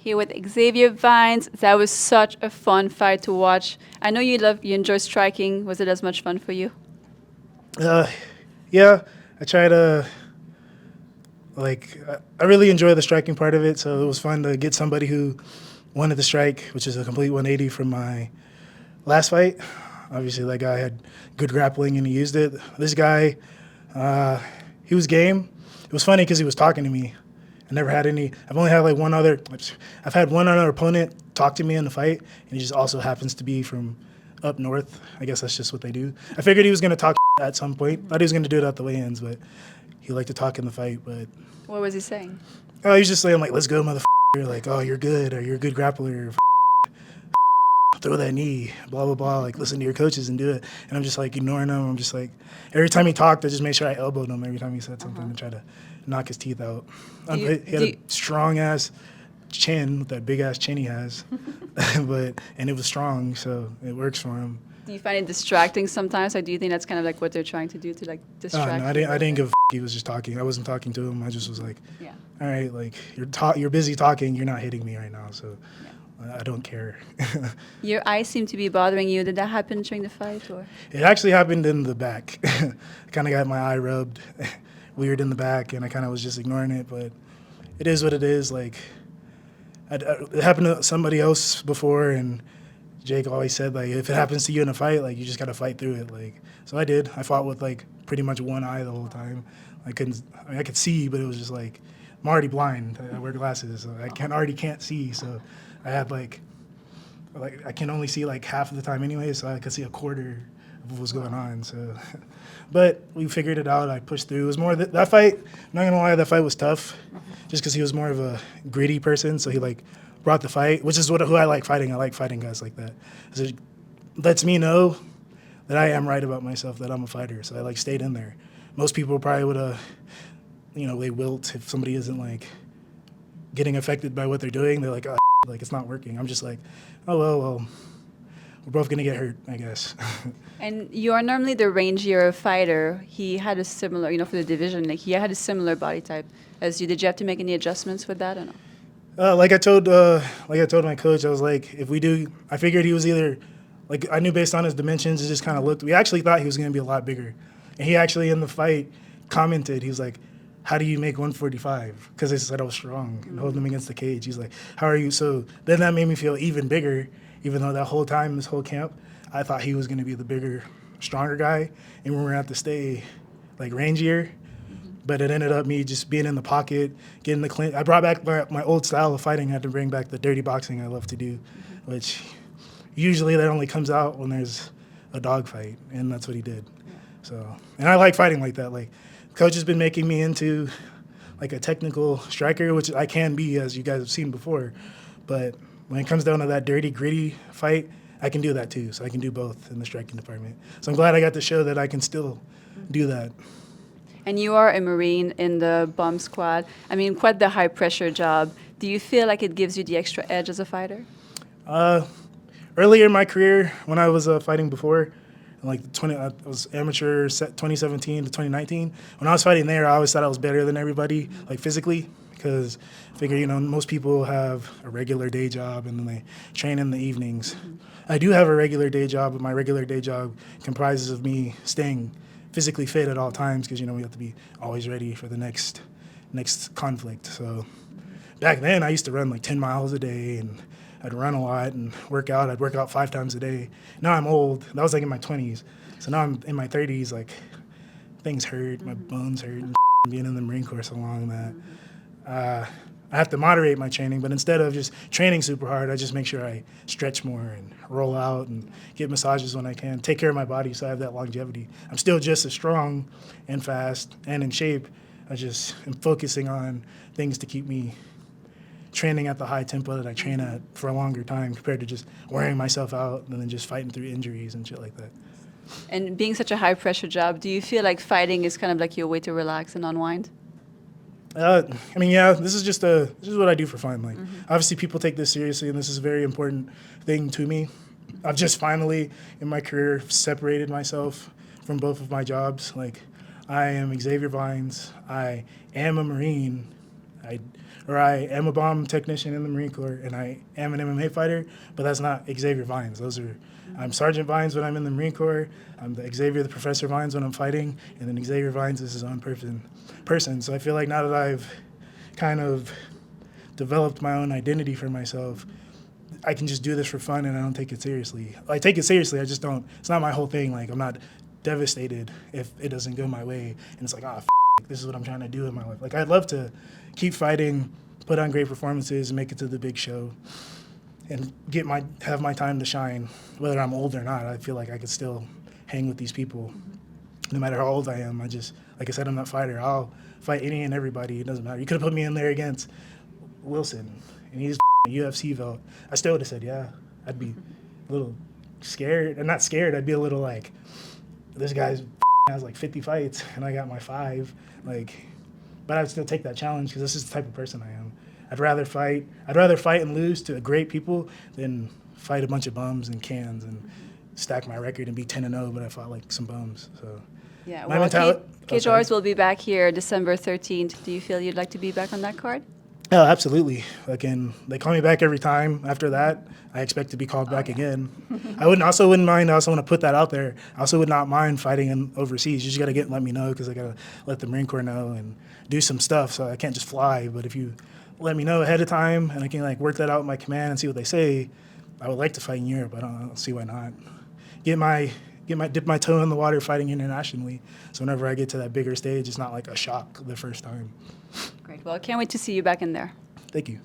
Here with Xavier Vines. That was such a fun fight to watch. I know you enjoy striking. Was it as much fun for you? Uh, yeah, I try to I really enjoy the striking part of it. So it was fun to get somebody who wanted to strike, which is a complete 180 from my last fight. Obviously, that guy had good grappling and he used it. This guy, uh, he was game. It was funny because he was talking to me. I never had any. I've only had like one other. I've had one other opponent talk to me in the fight, and he just also happens to be from up north. I guess that's just what they do. I figured he was going to talk at some point. Thought he was going to do it at the weigh-ins, but he liked to talk in the fight. But What was he saying? he was just saying like, "Let's go, motherfucker!" Like, "Oh, you're good," or "You're a good grappler." Throw that knee, blah, blah, blah, like listen to your coaches and do it. And I'm just like ignoring him. I'm just like, every time he talked, I just made sure I elbowed him every time he said something and try to knock his teeth out. He had a strong ass chin with that big ass chin he has, and it was strong, so it works for him. Do you find it distracting sometimes? Or do you think that's kind of like what they're trying to do to like distract No, you? I didn't give a he was just talking. I wasn't talking to him. I just was like, Yeah. all right, like you're busy talking. You're not hitting me right now, so I don't care. Your eyes seem to be bothering you. Did that happen during the fight, or? It actually happened in the back. I kind of got my eye rubbed weird in the back, and I kind of was just ignoring it. But it is what it is. Like, it happened to somebody else before, and Jake always said, like, if it happens to you in a fight, like, you just got to fight through it. Like, so I did. I fought with, like, pretty much one eye the whole time. I could see, but it was just, like, I'm already blind. I wear glasses, so I already can't see. So I had, like I can only see, like, half of the time anyway, so I could see a quarter of what was going on. So, but we figured it out. I pushed through. It was more that fight, I'm not going to lie, that fight was tough just because he was more of a gritty person. So he, like, brought the fight, which is who I like fighting. I like fighting guys like that. So it lets me know that I am right about myself, that I'm a fighter. So I, like, stayed in there. Most people probably would have, they wilt if somebody isn't, like, getting affected by what they're doing. They're like, oh, like, it's not working. I'm just like, oh, well, we're both going to get hurt, I guess. And you are normally the rangier fighter. He had a similar, for the division, like he had a similar body type as you. Did you have to make any adjustments with that or no? Like I told my coach, I was like, I figured he was either, like, I knew based on his dimensions, it just kind of looked. We actually thought he was going to be a lot bigger, and he actually in the fight commented, he was like, "How do you make 145?" Because they said I was strong and holding him against the cage. He's like, "How are you?" So then that made me feel even bigger, even though that whole time, this whole camp, I thought he was going to be the bigger, stronger guy, and we were going to have to stay, like, rangier. But it ended up me just being in the pocket, getting the clean. I brought back my old style of fighting. I had to bring back the dirty boxing I love to do, which usually that only comes out when there's a dogfight, and that's what he did. So, and I like fighting like that. Like, coach has been making me into, like, a technical striker, which I can be, as you guys have seen before. But when it comes down to that dirty, gritty fight, I can do that too. So I can do both in the striking department. So I'm glad I got to show that I can still do that. And you are a Marine in the bomb squad. I mean, quite the high pressure job. Do you feel like it gives you the extra edge as a fighter? Earlier in my career, when I was fighting before, like I was amateur 2017 to 2019. When I was fighting there, I always thought I was better than everybody, like physically, because I figure, most people have a regular day job and then they train in the evenings. I do have a regular day job, but my regular day job comprises of me staying physically fit at all times because, we have to be always ready for the next conflict. So back then, I used to run like 10 miles a day, and I'd run a lot and work out. I'd work out 5 times a day. Now I'm old. That was like in my 20s. So now I'm in my 30s, like, things hurt, my bones hurt, and being in the Marine Corps so long that I have to moderate my training. But instead of just training super hard, I just make sure I stretch more and roll out and get massages when I can, take care of my body so I have that longevity. I'm still just as strong and fast and in shape. I just am focusing on things to keep me training at the high tempo that I train at for a longer time compared to just wearing myself out and then just fighting through injuries and shit like that. And being such a high pressure job, do you feel like fighting is kind of like your way to relax and unwind? Yeah, this is what I do for fun. Like, obviously people take this seriously, and this is a very important thing to me. I've just finally, in my career, separated myself from both of my jobs. Like, I am Xavier Vines. I am a Marine. I am a bomb technician in the Marine Corps, and I am an MMA fighter, but that's not Xavier Vines. I'm Sergeant Vines when I'm in the Marine Corps. I'm the Xavier, the Professor Vines when I'm fighting, and then Xavier Vines is his own person. So I feel like now that I've kind of developed my own identity for myself, I can just do this for fun and I don't take it seriously. I take it seriously, I just don't. It's not my whole thing. Like, I'm not devastated if it doesn't go my way. And it's like, this is what I'm trying to do in my life. Like, I'd love to keep fighting, put on great performances, and make it to the big show, and have my time to shine. Whether I'm old or not, I feel like I could still hang with these people, no matter how old I am. Like I said, I'm that fighter. I'll fight any and everybody. It doesn't matter. You could have put me in there against Wilson, and he's a UFC belt. I still would have said, yeah. I'd be a little scared. And not scared. I'd be a little like, this guy's has like 50 fights, and I got my 5. Like, but I'd still take that challenge because this is the type of person I am. I'd rather fight and lose to great people than fight a bunch of bums and cans and stack my record and be 10-0, but I fought like some bums. So Yeah, my well, mentality. Cage Wars will be back here December 13th. Do you feel you'd like to be back on that card? Oh, absolutely. They call me back every time. After that, I expect to be called back again. I wouldn't mind. I also want to put that out there. I also would not mind fighting overseas. You just got to let me know, because I got to let the Marine Corps know and do some stuff. So I can't just fly. But if you let me know ahead of time and I can like work that out with my command and see what they say, I would like to fight in Europe. I don't see why not. Dip my toe in the water fighting internationally. So whenever I get to that bigger stage, it's not like a shock the first time. Great. Well, I can't wait to see you back in there. Thank you.